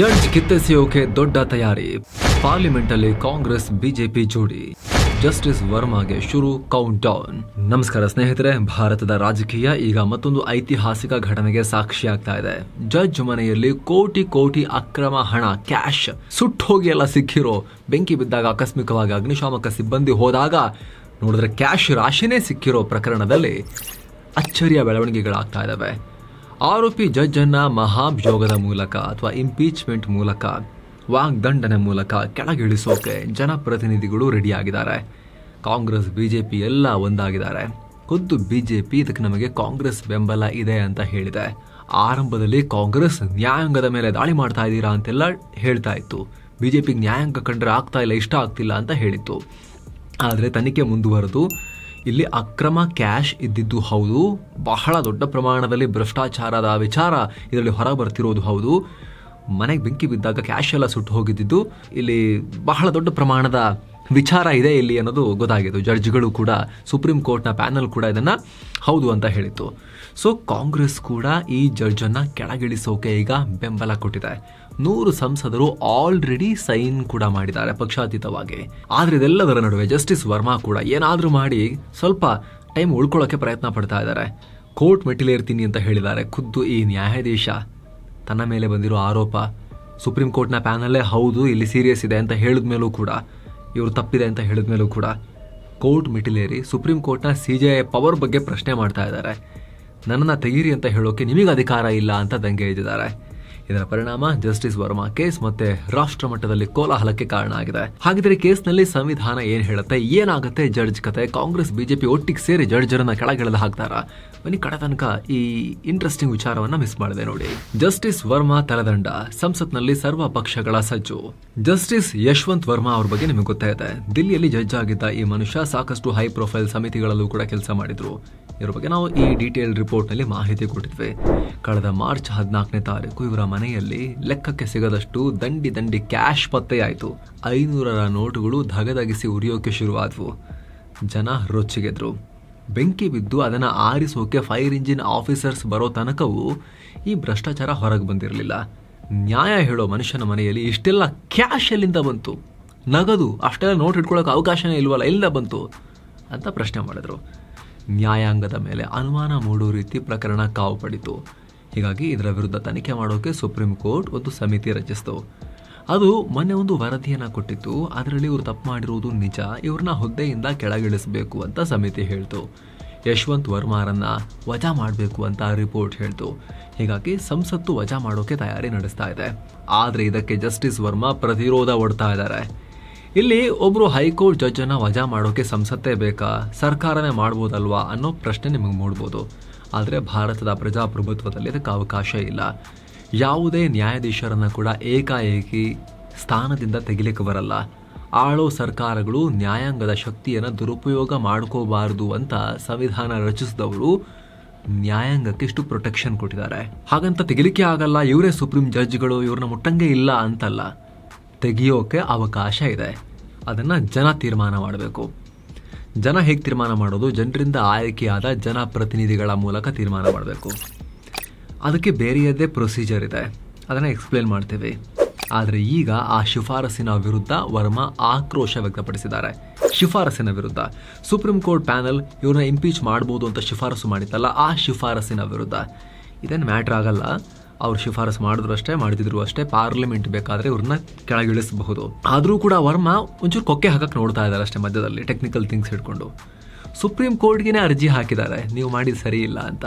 Judge ಕಿತ್ತೆಸೆಯೋಕೆ ದೊಡ್ಡ ತಯಾರಿ. Parliament ಅಲ್ಲಿ ಕಾಂಗ್ರೆಸ್ ಬಿಜೆಪಿ ಜೋಡಿ. ಜಸ್ಟಿಸ್ ವರ್ಮಾಗೆ ಶುರು ಕೌಂಟ್ ಡೌನ್. ನಮಸ್ಕಾರ ಸ್ನೇಹಿತರೆ, ಭಾರತದ ರಾಜಕೀಯ ಈಗ ಮತ್ತೊಂದು ಐತಿಹಾಸಿಕ ಘಟನೆಗೆ ಸಾಕ್ಷಿಯಾಗ್ತಾ ಇದೆ. ಜಡ್ಜ್ ಮನೆಯಲ್ಲಿ ಕೋಟಿ ಕೋಟಿ ಅಕ್ರಮ ಹಣ, ಕ್ಯಾಶ್ ಸುಟ್ಟೋಗಿ ಎಲ್ಲ ಸಿಕ್ಕಿರೋ, ಬೆಂಕಿ ಬಿದ್ದಾಗ ಆಕಸ್ಮಿಕವಾಗಿ ಅಗ್ನಿಶಾಮಕ ಸಿಬ್ಬಂದಿ ಹೋದಾಗ ನೋಡಿದ್ರೆ ಕ್ಯಾಶ್ ರಾಶಿನೇ ಸಿಕ್ಕಿರೋ ಪ್ರಕರಣದಲ್ಲಿ ಅಚ್ಚರಿಯ ಬೆಳವಣಿಗೆಗಳಾಗ್ತಾ ಇದ್ದಾವೆ. ಆರೋಪಿ ಜಡ್ಜ್ ಅನ್ನ ಮಹಾಭಿಯೋಗದ ಮೂಲಕ ಅಥವಾ ಇಂಪೀಚ್ಮೆಂಟ್ ಮೂಲಕ, ವಾಗ್ದಂಡನೆ ಮೂಲಕ ಕೆಳಗಿಳಿಸೋಕೆ ಜನಪ್ರತಿನಿಧಿಗಳು ರೆಡಿಯಾಗಿದ್ದಾರೆ. ಕಾಂಗ್ರೆಸ್ ಬಿಜೆಪಿ ಎಲ್ಲ ಒಂದಾಗಿದ್ದಾರೆ. ಖುದ್ದು ಬಿಜೆಪಿ ಇದಕ್ಕೆ ನಮಗೆ ಕಾಂಗ್ರೆಸ್ ಬೆಂಬಲ ಇದೆ ಅಂತ ಹೇಳಿದೆ. ಆರಂಭದಲ್ಲಿ ಕಾಂಗ್ರೆಸ್ ನ್ಯಾಯಾಂಗದ ಮೇಲೆ ದಾಳಿ ಮಾಡ್ತಾ ಇದ್ದೀರಾ ಅಂತೆಲ್ಲ ಹೇಳ್ತಾ ಇತ್ತು. ಬಿಜೆಪಿಗೆ ನ್ಯಾಯಾಂಗ ಕಂಡ್ರೆ ಆಗ್ತಾ ಇಲ್ಲ, ಇಷ್ಟ ಆಗ್ತಿಲ್ಲ ಅಂತ ಹೇಳಿತ್ತು. ಆದರೆ ತನಿಖೆ ಮುಂದುವರೆದು ಇಲ್ಲಿ ಅಕ್ರಮ ಕ್ಯಾಶ್ ಇದ್ದಿದ್ದು ಹೌದು, ಬಹಳ ದೊಡ್ಡ ಪ್ರಮಾಣದಲ್ಲಿ ಭ್ರಷ್ಟಾಚಾರದ ವಿಚಾರ ಇದರಲ್ಲಿ ಹೊರ ಬರ್ತಿರೋದು ಹೌದು, ಮನೆಗೆ ಬೆಂಕಿ ಬಿದ್ದಾಗ ಕ್ಯಾಶ್ ಎಲ್ಲ ಸುಟ್ಟು ಹೋಗಿದ್ದು ಇಲ್ಲಿ ಬಹಳ ದೊಡ್ಡ ಪ್ರಮಾಣದ ವಿಚಾರ ಇದೆ ಇಲ್ಲಿ ಅನ್ನೋದು ಗೊತ್ತಾಗಿತ್ತು. ಜಡ್ಜ್ಗಳು ಕೂಡ, ಸುಪ್ರೀಂ ಕೋರ್ಟ್ನ ಪ್ಯಾನಲ್ ಕೂಡ ಇದನ್ನ ಹೌದು ಅಂತ ಹೇಳಿತ್ತು. ಸೊ ಕಾಂಗ್ರೆಸ್ ಕೂಡ ಈ ಜಡ್ಜ್ ಅನ್ನ ಕೆಳಗಿಳಿಸೋಕೆ ಈಗ ಬೆಂಬಲ ಕೊಟ್ಟಿದೆ. 100 ಸಂಸದರು ಆಲ್ರೆಡಿ ಸೈನ್ ಕೂಡ ಮಾಡಿದ್ದಾರೆ ಪಕ್ಷಾತೀತವಾಗಿ. ಆದ್ರೆ ಇದೆಲ್ಲದರ ನಡುವೆ ಜಸ್ಟಿಸ್ ವರ್ಮಾ ಕೂಡ ಏನಾದ್ರೂ ಮಾಡಿ ಸ್ವಲ್ಪ ಟೈಮ್ ಉಳ್ಕೊಳ್ಳೋಕೆ ಪ್ರಯತ್ನ ಪಡ್ತಾ ಇದ್ದಾರೆ. ಕೋರ್ಟ್ ಮೆಟ್ಟಿಲೇರ್ತೀನಿ ಅಂತ ಹೇಳಿದ್ದಾರೆ. ಖುದ್ದು ಈ ನ್ಯಾಯಾಧೀಶ ತನ್ನ ಮೇಲೆ ಬಂದಿರೋ ಆರೋಪ ಸುಪ್ರೀಂ ಕೋರ್ಟ್ನ ಪ್ಯಾನಲ್ಲೇ ಹೌದು ಇಲ್ಲಿ ಸೀರಿಯಸ್ ಇದೆ ಅಂತ ಹೇಳಿದ್ಮೇಲೂ ಕೂಡ, ಇವರು ತಪ್ಪಿದೆ ಅಂತ ಹೇಳಿದ್ಮೇಲೂ ಕೂಡ ಕೋರ್ಟ್ ಮೆಟ್ಟಿಲೇರಿ ಸುಪ್ರೀಂ ಕೋರ್ಟ್ನ CJI ಪವರ್ ಬಗ್ಗೆ ಪ್ರಶ್ನೆ ಮಾಡ್ತಾ ಇದ್ದಾರೆ. ನನ್ನನ್ನು ತೆಗೀರಿ ಅಂತ ಹೇಳೋಕೆ ನಿಮಗೆ ಅಧಿಕಾರ ಇಲ್ಲ ಅಂತ ದಂಗೆ ಎದ್ದಿದ್ದಾರೆ. ಇದರ ಪರಿಣಾಮ ಜಸ್ಟಿಸ್ ವರ್ಮಾ ಕೇಸ್ ಮತ್ತೆ ರಾಷ್ಟ್ರ ಮಟ್ಟದಲ್ಲಿ ಕೋಲಾಹಲಕ್ಕೆ ಕಾರಣ ಆಗಿದೆ. ಹಾಗಿದ್ರೆ ಕೇಸ್ನಲ್ಲಿ ಸಂವಿಧಾನ ಏನ್ ಹೇಳುತ್ತೆ, ಏನಾಗುತ್ತೆ ಜಡ್ಜ್ ಕತೆ, ಕಾಂಗ್ರೆಸ್ ಬಿಜೆಪಿ ಒಟ್ಟಿಗೆ ಸೇರಿ ಜಡ್ಜರನ್ನ ಕೆಳಗಿಳಿದು ಹಾಕ್ತಾರ? ಬನ್ನಿ ಕಡೆ ತನಕ ಈ ಇಂಟ್ರೆಸ್ಟಿಂಗ್ ವಿಚಾರವನ್ನ ಮಿಸ್ ಮಾಡಿದೆ ನೋಡಿ. ಜಸ್ಟಿಸ್ ವರ್ಮಾ ತಲೆದಂಡ, ಸಂಸತ್ನಲ್ಲಿ ಸರ್ವ ಪಕ್ಷಗಳ ಸಜ್ಜು. ಜಸ್ಟಿಸ್ ಯಶವಂತ್ ವರ್ಮಾ ಅವ್ರ ಬಗ್ಗೆ ನಿಮಗೆ ಗೊತ್ತೇ ಇದೆ. ದಿಲ್ಲಿಯಲ್ಲಿ ಜಡ್ಜ್ ಆಗಿದ್ದ ಈ ಮನುಷ್ಯ ಸಾಕಷ್ಟು ಹೈ ಪ್ರೊಫೈಲ್ ಸಮಿತಿಗಳಲ್ಲೂ ಕೂಡ ಕೆಲಸ ಮಾಡಿದ್ರು. ಇವರ ಬಗ್ಗೆ ನಾವು ಈ ಡೀಟೇಲ್ ರಿಪೋರ್ಟ್ ನಲ್ಲಿ ಮಾಹಿತಿ ಕೊಟ್ಟಿದ್ವಿ. ಕಳೆದ ಮಾರ್ಚ್ 14ನೇ ತಾರೀಕು ಇವರ ಮನೆಯಲ್ಲಿ ಲೆಕ್ಕಕ್ಕೆ ಸಿಗದಷ್ಟು ದಂಡಿ ಕ್ಯಾಶ್ ಪತ್ತೆಯಾಯಿತು. 500ರ ನೋಟುಗಳು ಧಗಧಗಿಸಿ ಉರಿಯೋಕೆ ಶುರುವಾದವು. ಜನ ರೊಚ್ಚಿಗೆದ್ರು. ಬೆಂಕಿ ಬಿದ್ದು ಅದನ್ನ ಆರಿಸೋಕೆ ಫೈರ್ ಇಂಜಿನ್ ಆಫೀಸರ್ಸ್ ಬರೋ ತನಕವೂ ಈ ಭ್ರಷ್ಟಾಚಾರ ಹೊರಗೆ ಬಂದಿರಲಿಲ್ಲ. ನ್ಯಾಯ ಹೇಳೋ ಮನುಷ್ಯನ ಮನೆಯಲ್ಲಿ ಇಷ್ಟೆಲ್ಲ ಕ್ಯಾಶ್ ಎಲ್ಲಿಂದ ಬಂತು, ನಗದು ಅಷ್ಟೆಲ್ಲ ನೋಟ್ ಇಟ್ಕೊಳ್ಳೋಕೆ ಅವಕಾಶನೇ ಇಲ್ವಲ್ಲ, ಎಲ್ಲಿಂದ ಬಂತು ಅಂತ ಪ್ರಶ್ನೆ ಮಾಡಿದ್ರು. ನ್ಯಾಯಾಂಗದ ಮೇಲೆ ಅನುಮಾನ ಮೂಡೋ ರೀತಿ ಪ್ರಕರಣ ಕಾವು ಪಡಿತು. ಹೀಗಾಗಿ ಇದರ ವಿರುದ್ಧ ತನಿಖೆ ಮಾಡೋಕೆ ಸುಪ್ರೀಂ ಕೋರ್ಟ್ ಒಂದು ಸಮಿತಿ ರಚಿಸಿತು. ಅದು ಮೊನ್ನೆ ಒಂದು ವರದಿಯನ್ನ ಕೊಟ್ಟಿತ್ತು. ಅದರಲ್ಲಿ ಇವರು ತಪ್ಪು ಮಾಡಿರುವುದು ನಿಜ, ಇವ್ರನ್ನ ಹುದ್ದೆಯಿಂದ ಕೆಳಗಿಳಿಸಬೇಕು ಅಂತ ಸಮಿತಿ ಹೇಳ್ತು. ಯಶವಂತ್ ವರ್ಮಾರನ್ನ ವಜಾ ಮಾಡಬೇಕು ಅಂತ ರಿಪೋರ್ಟ್ ಹೇಳ್ತು. ಹೀಗಾಗಿ ಸಂಸತ್ತು ವಜಾ ಮಾಡೋಕೆ ತಯಾರಿ ನಡೆಸ್ತಾ ಇದೆ. ಆದ್ರೆ ಇದಕ್ಕೆ ಜಸ್ಟಿಸ್ ವರ್ಮಾ ಪ್ರತಿರೋಧ ಒಡ್ತಾ ಇದ್ದಾರೆ. ಇಲ್ಲಿ ಒಬ್ರು ಹೈಕೋರ್ಟ್ ಜಡ್ಜ್ ಅನ್ನ ವಜಾ ಮಾಡೋಕೆ ಸಂಸತ್ತೇ ಬೇಕಾ, ಸರ್ಕಾರನೇ ಮಾಡ್ಬೋದಲ್ವಾ ಅನ್ನೋ ಪ್ರಶ್ನೆ ನಿಮಗೆ ಮೂಡ್ಬೋದು. ಆದರೆ ಭಾರತದ ಪ್ರಜಾಪ್ರಭುತ್ವದಲ್ಲಿ ಇದಕ್ಕೆ ಅವಕಾಶ ಇಲ್ಲ. ಯಾವುದೇ ನ್ಯಾಯಾಧೀಶರನ್ನ ಕೂಡ ಏಕಾಏಕಿ ಸ್ಥಾನದಿಂದ ತೆಗಿಲಿಕ್ಕೆ ಬರಲ್ಲ. ಆಳೋ ಸರ್ಕಾರಗಳು ನ್ಯಾಯಾಂಗದ ಶಕ್ತಿಯನ್ನು ದುರುಪಯೋಗ ಮಾಡ್ಕೋಬಾರದು ಅಂತ ಸಂವಿಧಾನ ರಚಿಸಿದವರು ನ್ಯಾಯಾಂಗಕ್ಕೆ ಇಷ್ಟು ಪ್ರೊಟೆಕ್ಷನ್ ಕೊಟ್ಟಿದ್ದಾರೆ. ಹಾಗಂತ ತೆಗಿಲಿಕ್ಕೆ ಆಗಲ್ಲ, ಇವರೇ ಸುಪ್ರೀಂ ಜಡ್ಜ್ಗಳು, ಇವ್ರನ್ನ ಮುಟ್ಟಂಗೆ ಇಲ್ಲ ಅಂತಲ್ಲ. ತೆಗಿಯೋಕೆ ಅವಕಾಶ ಇದೆ. ಅದನ್ನ ಜನ ತೀರ್ಮಾನ ಮಾಡಬೇಕು. ಜನ ಹೇಗೆ ತೀರ್ಮಾನ ಮಾಡೋದು? ಜನರಿಂದ ಆಯ್ಕೆಯಾದ ಜನಪ್ರತಿನಿಧಿಗಳ ಮೂಲಕ ತೀರ್ಮಾನ ಮಾಡಬೇಕು. ಅದಕ್ಕೆ ಬೇರೆಯದೇ ಪ್ರೊಸೀಜರ್ ಇದೆ, ಅದನ್ನ ಎಕ್ಸ್ಪ್ಲೇನ್ ಮಾಡ್ತೇವೆ. ಆದರೆ ಈಗ ಆ ಶಿಫಾರಸಿನ ವಿರುದ್ಧ ವರ್ಮಾ ಆಕ್ರೋಶ ವ್ಯಕ್ತಪಡಿಸಿದ್ದಾರೆ. ಶಿಫಾರಸಿನ ವಿರುದ್ಧ ಸುಪ್ರೀಂ ಕೋರ್ಟ್ ಪ್ಯಾನಲ್ ಇವ್ರನ್ನ ಇಂಪೀಚ್ ಮಾಡಬಹುದು ಅಂತ ಶಿಫಾರಸು ಮಾಡಿತ್ತಲ್ಲ, ಆ ಶಿಫಾರಸಿನ ವಿರುದ್ಧ. ಇದೇನು ಮ್ಯಾಟ್ರ್ ಆಗಲ್ಲ, ಅವ್ರು ಶಿಫಾರಸು ಮಾಡಿದ್ರು ಅಷ್ಟೇ, ಮಾಡಿದ್ರು ಅಷ್ಟೇ. ಪಾರ್ಲಿಮೆಂಟ್ ಬೇಕಾದ್ರೆ ಇವ್ರನ್ನ ಕೆಳಗಿಳಿಸಬಹುದು. ಆದ್ರೂ ಕೂಡ ವರ್ಮಾ ಒಂಚೂರು ಕೊಕ್ಕೆ ಹಾಕಕ್ಕೆ ನೋಡ್ತಾ ಇದ್ದಾರೆ ಅಷ್ಟೇ, ಮಧ್ಯದಲ್ಲಿ ಟೆಕ್ನಿಕಲ್ ಥಿಂಗ್ಸ್ ಹಿಡ್ಕೊಂಡು. ಸುಪ್ರೀಂ ಕೋರ್ಟ್ಗೆ ಅರ್ಜಿ ಹಾಕಿದ್ದಾರೆ, ನೀವು ಮಾಡಿದ ಸರಿ ಇಲ್ಲ ಅಂತ.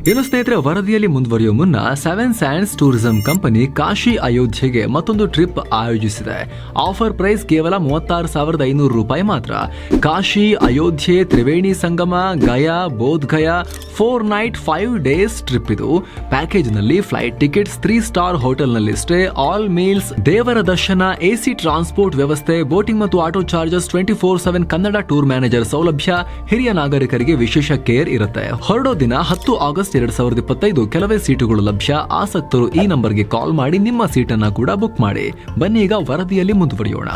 ಇನ್ನು ಸ್ನೇಹಿತರೆ, ವರದಿಯಲ್ಲಿ ಮುಂದುವರಿಯುವ ಮುನ್ನ seven sands tourism company Kashi ಅಯೋಧ್ಯೆಗೆ ಮತ್ತೊಂದು ಟ್ರಿಪ್ ಆಯೋಜಿಸಿದೆ. ಆಫರ್ ಪ್ರೈಸ್ ಕೇವಲ 36,500 ರೂಪಾಯಿ ಮಾತ್ರ. Kashi Ayodhya Triveni Sangam Gaya Bodh Gaya 4 night 5 days trip ಇದು. ಪ್ಯಾಕೇಜ್ ನಲ್ಲಿ ಫ್ಲೈಟ್ ಟಿಕೆಟ್ಸ್, 3 ಸ್ಟಾರ್ ಹೋಟೆಲ್ ನಲ್ಲಿ ಸ್ಟೇ, ಆಲ್ ಮೀಲ್ಸ್, ದೇವರ ದರ್ಶನ, AC ಟ್ರಾನ್ಸ್ಪೋರ್ಟ್ ವ್ಯವಸ್ಥೆ, ಬೋಟಿಂಗ್ ಮತ್ತು auto charges, 24/7 Kannada tour manager ಸೌಲಭ್ಯ, ಹಿರಿಯ ನಾಗರಿಕರಿಗೆ ವಿಶೇಷ ಕೇರ್ ಇರುತ್ತೆ. ಹೊರಡೋ ದಿನ 10 ಆಗಸ್ಟ್ 2025. ಕೆಲವೇ ಸೀಟುಗಳು ಲಭ್ಯ. ಆಸಕ್ತರು ಈ ನಂಬರ್ಗೆ ಕಾಲ್ ಮಾಡಿ ನಿಮ್ಮ ಸೀಟನ್ನ ಕೂಡ ಬುಕ್ ಮಾಡಿ. ಬನ್ನಿ ಈಗ ವರದಿಯಲ್ಲಿ ಮುಂದುವರಿಯೋಣ.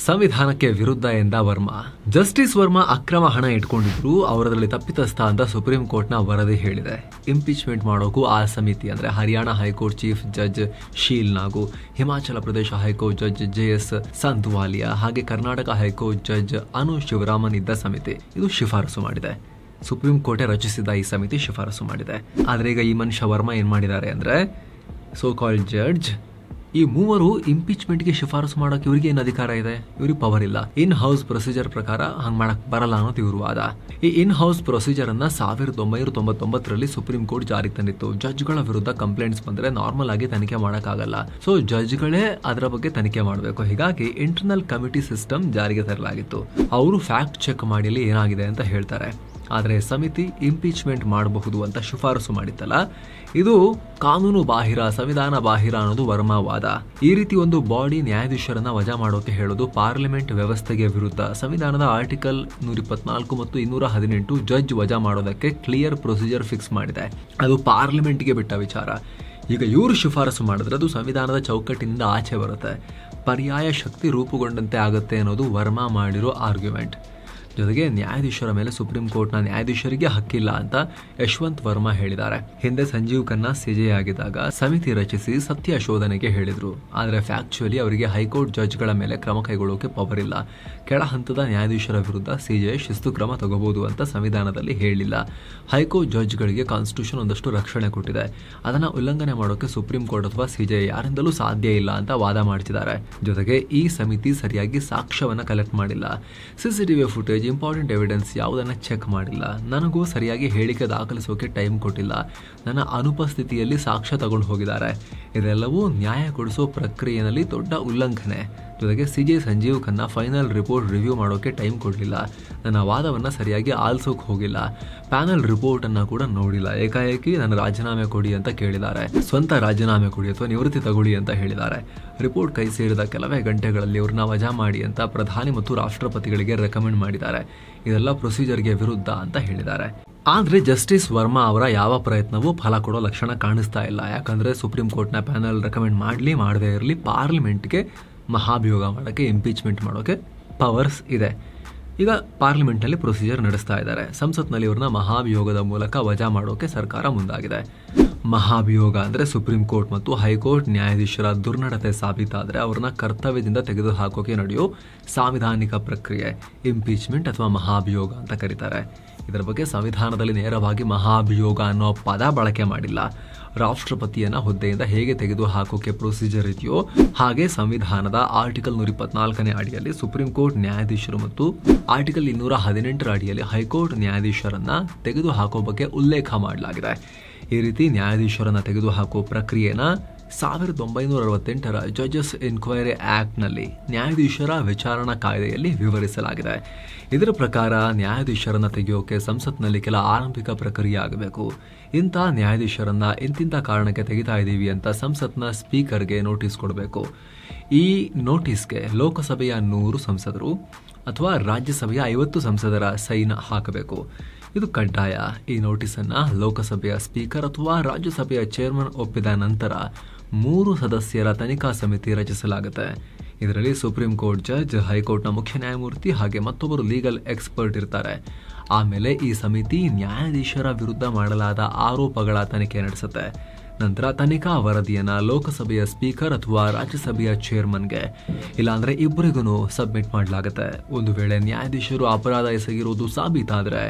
ಸಂವಿಧಾನಕ್ಕೆ ವಿರುದ್ಧ ಎಂದ ವರ್ಮಾ. ಜಸ್ಟಿಸ್ ವರ್ಮಾ ಅಕ್ರಮ ಹಣ ಇಟ್ಕೊಂಡಿದ್ರು, ಅವರದಲ್ಲಿ ತಪ್ಪಿತಸ್ಥ ಅಂತ ಸುಪ್ರೀಂ ಕೋರ್ಟ್ನ ವರದಿ ಹೇಳಿದೆ. ಇಂಪೀಚ್ಮೆಂಟ್ ಮಾಡೋಕು ಆ ಸಮಿತಿ ಅಂದ್ರೆ Haryana high court chief judge Sheel ನಾಗು, Himachal Pradesh high court judge JS ಸಂತವಾಲಿಯಾ ಹಾಗೆ ಕರ್ನಾಟಕ ಹೈಕೋರ್ಟ್ ಜಡ್ಜ್ ಅನು ಶಿವರಾಮನ್ ಇದ್ದ ಸಮಿತಿ ಇದು ಶಿಫಾರಸು ಮಾಡಿದೆ. ಸುಪ್ರೀಂ ಕೋರ್ಟೇ ರಚಿಸಿದ ಈ ಸಮಿತಿ ಶಿಫಾರಸು ಮಾಡಿದೆ. ಆದ್ರೆ ಈಗ ಈ ಮನುಷ್ಯ ವರ್ಮಾ ಏನ್ ಮಾಡಿದ್ದಾರೆ ಅಂದ್ರೆ, ಸೋ ಕಾಲ್ಡ್ ಜಡ್ಜ್ ಈ ಮೂವರು ಇಂಪೀಚ್ಮೆಂಟ್ಗೆ ಶಿಫಾರಸು ಮಾಡೋಕೆ ಇವರಿಗೆ ಏನು ಅಧಿಕಾರ ಇದೆ? ಇವ್ರಿಗೆ ಪವರ್ ಇಲ್ಲ. ಇನ್ ಹೌಸ್ ಪ್ರೊಸೀಜರ್ ಪ್ರಕಾರ ಹಂಗ್ ಮಾಡಕ್ ಬರಲ್ಲ ಅನ್ನೋದು ಇವ್ರ ವಾದ. ಈ ಇನ್ ಹೌಸ್ ಪ್ರೊಸೀಜರ್ ಅನ್ನ 1999ರಲ್ಲಿ ಸುಪ್ರೀಂ ಕೋರ್ಟ್ ಜಾರಿಗೆ ತಂದಿತ್ತು. ಜಡ್ಜ್ಗಳ ವಿರುದ್ಧ ಕಂಪ್ಲೇಂಟ್ಸ್ ಬಂದ್ರೆ ನಾರ್ಮಲ್ ಆಗಿ ತನಿಖೆ ಮಾಡಕ್ಕಾಗಲ್ಲ. ಸೊ ಜಡ್ಜ್ಗಳೇ ಅದರ ಬಗ್ಗೆ ತನಿಖೆ ಮಾಡಬೇಕು. ಹೀಗಾಗಿ ಇಂಟರ್ನಲ್ ಕಮಿಟಿ ಸಿಸ್ಟಮ್ ಜಾರಿಗೆ ತರಲಾಗಿತ್ತು. ಅವರು ಫ್ಯಾಕ್ಟ್ ಚೆಕ್ ಮಾಡಿ ಏನಾಗಿದೆ ಅಂತ ಹೇಳ್ತಾರೆ. ಆದರೆ ಸಮಿತಿ ಇಂಪೀಚ್ಮೆಂಟ್ ಮಾಡಬಹುದು ಅಂತ ಶಿಫಾರಸು ಮಾಡಿತ್ತಲ್ಲ, ಇದು ಕಾನೂನು ಬಾಹಿರ, ಸಂವಿಧಾನ ಬಾಹಿರ ಅನ್ನೋದು ವರ್ಮಾ ವಾದ. ಈ ರೀತಿ ಒಂದು ಬಾಡಿ ನ್ಯಾಯಾಧೀಶರನ್ನ ವಜಾ ಮಾಡೋಕೆ ಹೇಳೋದು ಪಾರ್ಲಿಮೆಂಟ್ ವ್ಯವಸ್ಥೆಗೆ ವಿರುದ್ಧ. ಸಂವಿಧಾನದ ಆರ್ಟಿಕಲ್ 124 ಮತ್ತು 218 ಜಡ್ಜ್ ವಜಾ ಮಾಡೋದಕ್ಕೆ ಕ್ಲಿಯರ್ ಪ್ರೊಸೀಜರ್ ಫಿಕ್ಸ್ ಮಾಡಿದೆ. ಅದು ಪಾರ್ಲಿಮೆಂಟ್ಗೆ ಬಿಟ್ಟ ವಿಚಾರ. ಈಗ ಇವರು ಶಿಫಾರಸು ಮಾಡಿದ್ರೆ ಅದು ಸಂವಿಧಾನದ ಚೌಕಟ್ಟಿನಿಂದ ಆಚೆ ಬರುತ್ತೆ, ಪರ್ಯಾಯ ಶಕ್ತಿ ರೂಪುಗೊಂಡಂತೆ ಆಗುತ್ತೆ ಅನ್ನೋದು ವರ್ಮಾ ಮಾಡಿರೋ ಆರ್ಗ್ಯುಮೆಂಟ್. ಜೊತೆಗೆ ನ್ಯಾಯಾಧೀಶರ ಮೇಲೆ ಸುಪ್ರೀಂ ಕೋರ್ಟ್ನ ನ್ಯಾಯಾಧೀಶರಿಗೆ ಹಕ್ಕಿಲ್ಲ ಅಂತ ಯಶವಂತ್ ವರ್ಮಾ ಹೇಳಿದ್ದಾರೆ. ಹಿಂದೆ ಸಂಜೀವ್ ಖನ್ನಾ CJ ಆಗಿದ್ದಾಗ ಸಮಿತಿ ರಚಿಸಿ ಸತ್ಯ ಶೋಧನೆಗೆ ಹೇಳಿದ್ರು. ಆದರೆ ಫ್ಯಾಕ್ಚುಲಿ ಅವರಿಗೆ ಹೈಕೋರ್ಟ್ ಜಡ್ಜ್ಗಳ ಮೇಲೆ ಕ್ರಮ ಕೈಗೊಳ್ಳೋಕೆ ಪವರ್ ಇಲ್ಲ. ಕೆಳ ಹಂತದ ನ್ಯಾಯಾಧೀಶರ ವಿರುದ್ಧ CJ ಶಿಸ್ತು ಕ್ರಮ ತಗೋಬಹುದು ಅಂತ ಸಂವಿಧಾನದಲ್ಲಿ ಹೇಳಿಲ್ಲ. ಹೈಕೋರ್ಟ್ ಜಡ್ಜ್ಗಳಿಗೆ ಕಾನ್ಸ್ಟಿಟ್ಯೂಷನ್ ಒಂದಷ್ಟು ರಕ್ಷಣೆ ಕೊಟ್ಟಿದೆ. ಅದನ್ನ ಉಲ್ಲಂಘನೆ ಮಾಡೋಕೆ ಸುಪ್ರೀಂ ಕೋರ್ಟ್ ಅಥವಾ CJ ಯಾರಿಂದಲೂ ಸಾಧ್ಯ ಇಲ್ಲ ಅಂತ ವಾದ ಮಾಡ್ತಿದ್ದಾರೆ. ಜೊತೆಗೆ ಈ ಸಮಿತಿ ಸರಿಯಾಗಿ ಸಾಕ್ಷ್ಯವನ್ನ ಕಲೆಕ್ಟ್ ಮಾಡಿಲ್ಲ. CCTV ಫುಟೇಜ್, ಇಂಪಾರ್ಟೆಂಟ್ ಎವಿಡೆನ್ಸ್ ಯಾವುದನ್ನ ಚೆಕ್ ಮಾಡಿಲ್ಲ. ನನಗೂ ಸರಿಯಾಗಿ ಹೇಳಿಕೆ ದಾಖಲಿಸೋಕೆ ಟೈಮ್ ಕೊಟ್ಟಿಲ್ಲ. ನನ್ನ ಅನುಪಸ್ಥಿತಿಯಲ್ಲಿ ಸಾಕ್ಷ್ಯ ತಗೊಂಡು ಹೋಗಿದ್ದಾರೆ. ಇದೆಲ್ಲವೂ ನ್ಯಾಯ ಕೊಡಿಸೋ ಪ್ರಕ್ರಿಯೆಯಲ್ಲಿ ದೊಡ್ಡ ಉಲ್ಲಂಘನೆ. ಜೊತೆಗೆ CJ Sanjeev Khanna final report review ಮಾಡೋಕೆ ಟೈಮ್ ಕೊಡಲಿಲ್ಲ. ನನ್ನ ವಾದವನ್ನ ಸರಿಯಾಗಿ ಆಲಿಸೋಕೆ ಹೋಗಿಲ್ಲ. ಪ್ಯಾನಲ್ ರಿಪೋರ್ಟ್ ಅನ್ನ ಕೂಡ ನೋಡಿಲ್ಲ. ಏಕಾಏಕಿ ನನ್ನ ರಾಜೀನಾಮೆ ಕೊಡಿ ಅಂತ ಕೇಳಿದ್ದಾರೆ. ಸ್ವಂತ ರಾಜೀನಾಮೆ ಕೊಡಿ ಅಥವಾ ನಿವೃತ್ತಿ ತಗೊಳ್ಳಿ ಅಂತ ಹೇಳಿದ್ದಾರೆ. ರಿಪೋರ್ಟ್ ಕೈ ಸೇರಿದ ಕೆಲವೇ ಗಂಟೆಗಳಲ್ಲಿ ಇವ್ರನ್ನ ವಜಾ ಮಾಡಿ ಅಂತ ಪ್ರಧಾನಿ ಮತ್ತು ರಾಷ್ಟ್ರಪತಿಗಳಿಗೆ ರೆಕಮೆಂಡ್ ಮಾಡಿದ್ದಾರೆ. ಇದೆಲ್ಲ ಪ್ರೊಸೀಜರ್ಗೆ ವಿರುದ್ಧ ಅಂತ ಹೇಳಿದ್ದಾರೆ. ಆದ್ರೆ ಜಸ್ಟಿಸ್ ವರ್ಮಾ ಅವರ ಯಾವ ಪ್ರಯತ್ನವೂ ಫಲ ಕೊಡೋ ಲಕ್ಷಣ ಕಾಣಿಸ್ತಾ ಇಲ್ಲ. ಯಾಕಂದ್ರೆ ಸುಪ್ರೀಂ ಕೋರ್ಟ್ನ ಪ್ಯಾನಲ್ ರೆಕಮೆಂಡ್ ಮಾಡದೇ ಇರಲಿ, ಪಾರ್ಲಿಮೆಂಟ್ಗೆ ಮಹಾಭಿಯೋಗ ಮಾಡೋಕ್ಕೆ, ಇಂಪೀಚ್ಮೆಂಟ್ ಮಾಡೋಕೆ ಪವರ್ಸ್ ಇದೆ. ಈಗ ಪಾರ್ಲಿಮೆಂಟ್ನಲ್ಲಿ ಪ್ರೊಸೀಜರ್ ನಡೆಸ್ತಾ ಇದ್ದಾರೆ. ಸಂಸತ್ನಲ್ಲಿ ಇವ್ರನ್ನ ಮಹಾಭಿಯೋಗದ ಮೂಲಕ ವಜಾ ಮಾಡೋಕೆ ಸರ್ಕಾರ ಮುಂದಾಗಿದೆ. ಮಹಾಭಿಯೋಗ ಅಂದ್ರೆ ಸುಪ್ರೀಂ ಕೋರ್ಟ್ ಮತ್ತು ಹೈಕೋರ್ಟ್ ನ್ಯಾಯಾಧೀಶರ ದುರ್ನಡತೆ ಸಾಬೀತಾದ್ರೆ ಅವ್ರನ್ನ ಕರ್ತವ್ಯದಿಂದ ತೆಗೆದು ಹಾಕೋಕೆ ನಡೆಯೋ ಸಾಂವಿಧಾನಿಕ ಪ್ರಕ್ರಿಯೆ ಇಂಪೀಚ್ಮೆಂಟ್ ಅಥವಾ ಮಹಾಭಿಯೋಗ ಅಂತ ಕರೀತಾರೆ. ಇದರ ಬಗ್ಗೆ ಸಂವಿಧಾನದಲ್ಲಿ ನೇರವಾಗಿ ಮಹಾಭಿಯೋಗ ಅನ್ನೋ ಪದ ಬಳಕೆ ಮಾಡಿಲ್ಲ. ರಾಷ್ಟ್ರಪತಿಯನ್ನ ಹುದ್ದೆಯಿಂದ ಹೇಗೆ ತೆಗೆದು ಹಾಕೋಕೆ ಪ್ರೊಸೀಜರ್ ಇದೆಯೋ ಹಾಗೆ ಸಂವಿಧಾನದ ಆರ್ಟಿಕಲ್ 124ನೇ ಅಡಿಯಲ್ಲಿ ಸುಪ್ರೀಂ ಕೋರ್ಟ್ ನ್ಯಾಯಾಧೀಶರು ಮತ್ತು ಆರ್ಟಿಕಲ್ 218ರ ಅಡಿಯಲ್ಲಿ ಹೈಕೋರ್ಟ್ ನ್ಯಾಯಾಧೀಶರನ್ನ ತೆಗೆದು ಹಾಕೋ ಬಗ್ಗೆ ಉಲ್ಲೇಖ ಮಾಡಲಾಗಿದೆ. ಈ ರೀತಿ ನ್ಯಾಯಾಧೀಶರನ್ನ ತೆಗೆದುಹಾಕುವ ಪ್ರಕ್ರಿಯೆನ 1968ರ ಜಡ್ಜಸ್ ಎನ್ಕ್ವೈರಿ ಆಕ್ಟ್ನಲ್ಲಿ ನ್ಯಾಯಾಧೀಶರ ವಿಚಾರಣಾ ಕಾಯ್ದೆಯಲ್ಲಿ ವಿವರಿಸಲಾಗಿದೆ. ಇದರ ಪ್ರಕಾರ ನ್ಯಾಯಾಧೀಶರನ್ನ ತೆಗೆಯೋಕೆ ಸಂಸತ್ನಲ್ಲಿ ಕೆಲ ಆರಂಭಿಕ ಪ್ರಕ್ರಿಯೆ ಆಗಬೇಕು. ಇಂಥ ನ್ಯಾಯಾಧೀಶರನ್ನ ಇಂತಿಂಥ ಕಾರಣಕ್ಕೆ ತೆಗಿತಾ ಇದ್ದೀವಿ ಅಂತ ಸಂಸತ್ನ ಸ್ಪೀಕರ್ಗೆ ನೋಟಿಸ್ ಕೊಡಬೇಕು. ಈ ನೋಟಿಸ್ಗೆ ಲೋಕಸಭೆಯ 100 ಸಂಸದರು ಅಥವಾ ರಾಜ್ಯಸಭೆಯ 50 ಸಂಸದರ ಸೈನ್ ಹಾಕಬೇಕು. ಇದು ಕಡ್ಡಾಯ. ಈ ನೋಟಿಸನ್ನ ಲೋಕಸಭೆಯ ಸ್ಪೀಕರ್ ಅಥವಾ ರಾಜ್ಯಸಭೆಯ ಚೇರ್ಮನ್ ಒಪ್ಪಿದ ನಂತರ 3 ಸದಸ್ಯರ ತನಿಖಾ ಸಮಿತಿ ರಚಿಸಲಾಗುತ್ತೆ. ಇದರಲ್ಲಿ ಸುಪ್ರೀಂ ಕೋರ್ಟ್ ಜಡ್ಜ್, ಹೈಕೋರ್ಟ್ನ ಮುಖ್ಯ ನ್ಯಾಯಮೂರ್ತಿ ಹಾಗೆ ಮತ್ತೊಬ್ಬರು ಲೀಗಲ್ ಎಕ್ಸ್ಪರ್ಟ್ ಇರ್ತಾರೆ. ಆಮೇಲೆ ಈ ಸಮಿತಿ ನ್ಯಾಯಾಧೀಶರ ವಿರುದ್ಧ ಮಾಡಲಾದ ಆರೋಪಗಳ ತನಿಖೆ ನಡೆಸುತ್ತೆ. ನಂತರ ತನಿಖಾ ವರದಿಯನ್ನ ಲೋಕಸಭೆಯ ಸ್ಪೀಕರ್ ಅಥವಾ ರಾಜ್ಯಸಭೆಯ ಚೇರ್ಮನ್ಗೆ ಇಲ್ಲಾಂದ್ರೆ ಇಬ್ಬರಿಗೂ ಸಬ್ಮಿಟ್ ಮಾಡಲಾಗುತ್ತೆ. ಒಂದು ವೇಳೆ ನ್ಯಾಯಾಧೀಶರು ಅಪರಾಧ ಎಸಗಿರುವುದು ಸಾಬೀತಾದ್ರೆ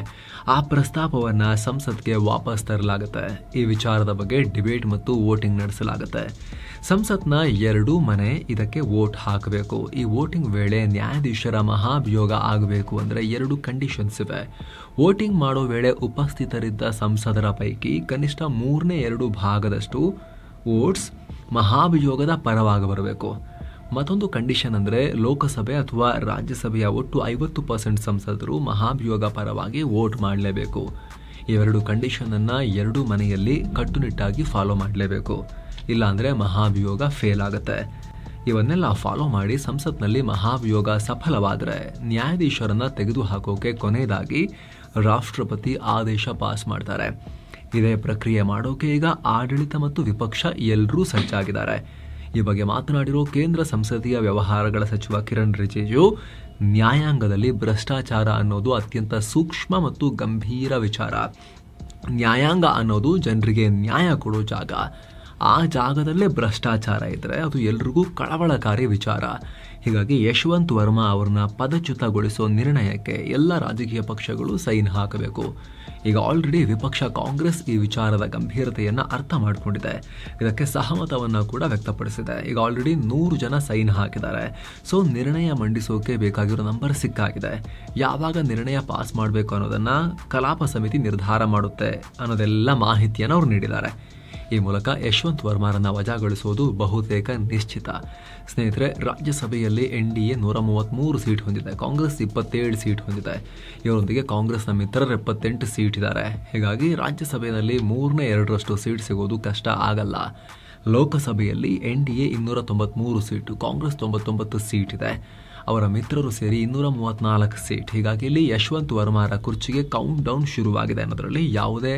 ಆ ಪ್ರಸ್ತಾಪವನ್ನ ಸಂಸತ್ಗೆ ವಾಪಸ್ ತರಲಾಗುತ್ತೆ. ಈ ವಿಚಾರದ ಬಗ್ಗೆ ಡಿಬೇಟ್ ಮತ್ತು ವೋಟಿಂಗ್ ನಡೆಸಲಾಗುತ್ತೆ. ಸಂಸತ್ನ 2 ಮನೆ ಇದಕ್ಕೆ ವೋಟ್ ಹಾಕಬೇಕು. ಈ ವೋಟಿಂಗ್ ವೇಳೆ ನ್ಯಾಯಾಧೀಶರ ಮಹಾಭಿಯೋಗ ಆಗಬೇಕು ಅಂದ್ರೆ 2 ಕಂಡೀಷನ್ಸ್ ಇವೆ. ವೋಟಿಂಗ್ ಮಾಡೋ ವೇಳೆ ಉಪಸ್ಥಿತರಿದ್ದ ಸಂಸದರ ಪೈಕಿ ಕನಿಷ್ಠ 3/2 ಭಾಗದಷ್ಟು ವೋಟ್ಸ್ ಮಹಾಭಿಯೋಗದ ಪರವಾಗಿ ಬರಬೇಕು. ಮತ್ತೊಂದು ಕಂಡೀಷನ್ ಅಂದ್ರೆ ಲೋಕಸಭೆ ಅಥವಾ ರಾಜ್ಯಸಭೆಯ ಒಟ್ಟು 50% ಸಂಸದರು ಮಹಾಭಿಯೋಗ ಪರವಾಗಿ ವೋಟ್ ಮಾಡಲೇಬೇಕು. ಇವೆರಡು ಕಂಡೀಷನ್ ಅನ್ನ 2 ಮನೆಯಲ್ಲಿ ಕಟ್ಟುನಿಟ್ಟಾಗಿ ಫಾಲೋ ಮಾಡಲೇಬೇಕು. ಇಲ್ಲಾಂದ್ರೆ ಮಹಾಭಿಯೋಗ ಫೇಲ್ ಆಗುತ್ತೆ. ಇವನ್ನೆಲ್ಲ ಫಾಲೋ ಮಾಡಿ ಸಂಸತ್ನಲ್ಲಿ ಮಹಾಭಿಯೋಗ ಸಫಲವಾದರೆ ನ್ಯಾಯಾಧೀಶರನ್ನ ತೆಗೆದು ಹಾಕೋಕೆ ಕೊನೆಯದಾಗಿ ರಾಷ್ಟ್ರಪತಿ ಆದೇಶ ಪಾಸ್ ಮಾಡ್ತಾರೆ. ಇದೇ ಪ್ರಕ್ರಿಯೆ ಮಾಡೋಕೆ ಈಗ ಆಡಳಿತ ಮತ್ತು ವಿಪಕ್ಷ ಎಲ್ಲರೂ ಸಜ್ಜಾಗಿದ್ದಾರೆ. ಈ ಬಗ್ಗೆ ಮಾತನಾಡಿರೋ ಕೇಂದ್ರ ಸಂಸದೀಯ ವ್ಯವಹಾರಗಳ ಸಚಿವ ಕಿರಣ್ ರಿಜಿಜು, ನ್ಯಾಯಾಂಗದಲ್ಲಿ ಭ್ರಷ್ಟಾಚಾರ ಅನ್ನೋದು ಅತ್ಯಂತ ಸೂಕ್ಷ್ಮ ಮತ್ತು ಗಂಭೀರ ವಿಚಾರ. ನ್ಯಾಯಾಂಗ ಅನ್ನೋದು ಜನರಿಗೆ ನ್ಯಾಯ ಕೊಡೋ ಜಾಗ. ಆ ಜಾಗದಲ್ಲೇ ಭ್ರಷ್ಟಾಚಾರ ಇದ್ದರೆ ಅದು ಎಲ್ರಿಗೂ ಕಳವಳಕಾರಿ ವಿಚಾರ. ಹೀಗಾಗಿ ಯಶವಂತ್ ವರ್ಮಾ ಅವರನ್ನ ಪದಚ್ಯುತಗೊಳಿಸೋ ನಿರ್ಣಯಕ್ಕೆ ಎಲ್ಲ ರಾಜಕೀಯ ಪಕ್ಷಗಳು ಸೈನ್ ಹಾಕಬೇಕು. ಈಗ ಆಲ್ರೆಡಿ ವಿಪಕ್ಷ ಕಾಂಗ್ರೆಸ್ ಈ ವಿಚಾರದ ಗಂಭೀರತೆಯನ್ನು ಅರ್ಥ ಮಾಡಿಕೊಂಡಿದೆ. ಇದಕ್ಕೆ ಸಹಮತವನ್ನು ಕೂಡ ವ್ಯಕ್ತಪಡಿಸಿದೆ. ಈಗ ಆಲ್ರೆಡಿ 100 ಜನ ಸೈನ್ ಹಾಕಿದ್ದಾರೆ. ಸೊ ನಿರ್ಣಯ ಮಂಡಿಸೋಕೆ ಬೇಕಾಗಿರೋ ನಂಬರ್ ಸಿಕ್ಕಾಗಿದೆ. ಯಾವಾಗ ನಿರ್ಣಯ ಪಾಸ್ ಮಾಡಬೇಕು ಅನ್ನೋದನ್ನು ಕಲಾಪ ಸಮಿತಿ ನಿರ್ಧಾರ ಮಾಡುತ್ತೆ ಅನ್ನೋದೆಲ್ಲ ಮಾಹಿತಿಯನ್ನು ಅವರು ನೀಡಿದ್ದಾರೆ. ಈ ಮೂಲಕ ಯಶವಂತ್ ವರ್ಮಾರನ್ನ ವಜಾಗೊಳಿಸುವುದು ಬಹುತೇಕ ನಿಶ್ಚಿತ. ಸ್ನೇಹಿತರೆ, ರಾಜ್ಯಸಭೆಯಲ್ಲಿ NDA 133 ಸೀಟ್ ಹೊಂದಿದೆ, ಕಾಂಗ್ರೆಸ್ 27 ಸೀಟ್ ಹೊಂದಿದೆ. ಇವರೊಂದಿಗೆ ಕಾಂಗ್ರೆಸ್ನ ಮಿತ್ರರು 78 ಸೀಟ್ ಇದ್ದಾರೆ. ಹೀಗಾಗಿ ರಾಜ್ಯಸಭೆಯಲ್ಲಿ 3/2 ಸೀಟ್ ಸಿಗೋದು ಕಷ್ಟ ಆಗಲ್ಲ. ಲೋಕಸಭೆಯಲ್ಲಿ NDA 293 ಸೀಟು, ಕಾಂಗ್ರೆಸ್ 99 ಸೀಟ್ ಇದೆ. ಅವರ ಮಿತ್ರರು ಸೇರಿ 234 ಸೀಟ್. ಹೀಗಾಗಿ ಇಲ್ಲಿ ಯಶವಂತ್ ವರ್ಮಾರ ಕುರ್ಚಿಗೆ ಕೌಂಟ್ ಡೌನ್ ಶುರುವಾಗಿದೆ ಅನ್ನೋದರಲ್ಲಿ ಯಾವುದೇ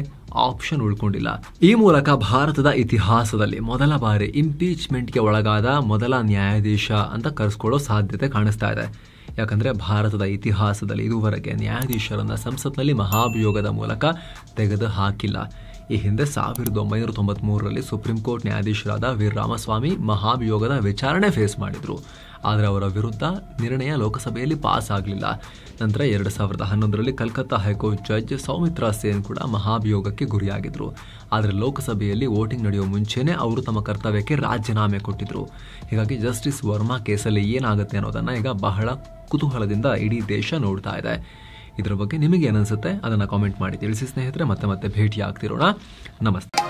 ಆಪ್ಷನ್ ಉಳ್ಕೊಂಡಿಲ್ಲ. ಈ ಮೂಲಕ ಭಾರತದ ಇತಿಹಾಸದಲ್ಲಿ ಮೊದಲ ಬಾರಿ ಇಂಪೀಚ್ಮೆಂಟ್ಗೆ ಒಳಗಾದ ಮೊದಲ ನ್ಯಾಯಾಧೀಶ ಅಂತ ಕರೆಸ್ಕೊಳ್ಳೋ ಸಾಧ್ಯತೆ ಕಾಣಿಸ್ತಾ ಇದೆ. ಯಾಕಂದ್ರೆ ಭಾರತದ ಇತಿಹಾಸದಲ್ಲಿ ಇದುವರೆಗೆ ನ್ಯಾಯಾಧೀಶರನ್ನ ಸಂಸತ್ನಲ್ಲಿ ಮಹಾಭಿಯೋಗದ ಮೂಲಕ ತೆಗೆದು ಹಾಕಿಲ್ಲ. ಈ ಹಿಂದೆ 1993ರಲ್ಲಿ ಸುಪ್ರೀಂ ಕೋರ್ಟ್ ನ್ಯಾಯಾಧೀಶರಾದ ವೀರ್ ರಾಮಸ್ವಾಮಿ ಮಹಾಭಿಯೋಗದ ವಿಚಾರಣೆ ಫೇಸ್ ಮಾಡಿದ್ರು. ಆದರೆ ಅವರ ವಿರುದ್ಧ ನಿರ್ಣಯ ಲೋಕಸಭೆಯಲ್ಲಿ ಪಾಸ್ ಆಗಲಿಲ್ಲ. ನಂತರ 2011ರಲ್ಲಿ ಕಲ್ಕತ್ತಾ ಹೈಕೋರ್ಟ್ ಜಡ್ಜ್ ಸೌಮಿತ್ರಾ ಸೇನ್ ಕೂಡ ಮಹಾಭಿಯೋಗಕ್ಕೆ ಗುರಿಯಾಗಿದ್ರು. ಆದರೆ ಲೋಕಸಭೆಯಲ್ಲಿ ವೋಟಿಂಗ್ ನಡೆಯುವ ಮುಂಚೆನೇ ಅವರು ತಮ್ಮ ಕರ್ತವ್ಯಕ್ಕೆ ರಾಜೀನಾಮೆ ಕೊಟ್ಟಿದ್ರು. ಹೀಗಾಗಿ ಜಸ್ಟಿಸ್ ವರ್ಮಾ ಕೇಸಲ್ಲಿ ಏನಾಗುತ್ತೆ ಅನ್ನೋದನ್ನ ಈಗ ಬಹಳ ಕುತೂಹಲದಿಂದ ಇಡೀ ದೇಶ ನೋಡ್ತಾ ಇದೆ. ಇದರ ಬಗ್ಗೆ ನಿಮಗೆ ಏನನ್ಸುತ್ತೆ ಅದನ್ನು ಕಾಮೆಂಟ್ ಮಾಡಿ ತಿಳಿಸಿ ಸ್ನೇಹಿತರೆ. ಮತ್ತೆ ಭೇಟಿ ಆಗ್ತಿರೋಣ. ನಮಸ್ತೆ.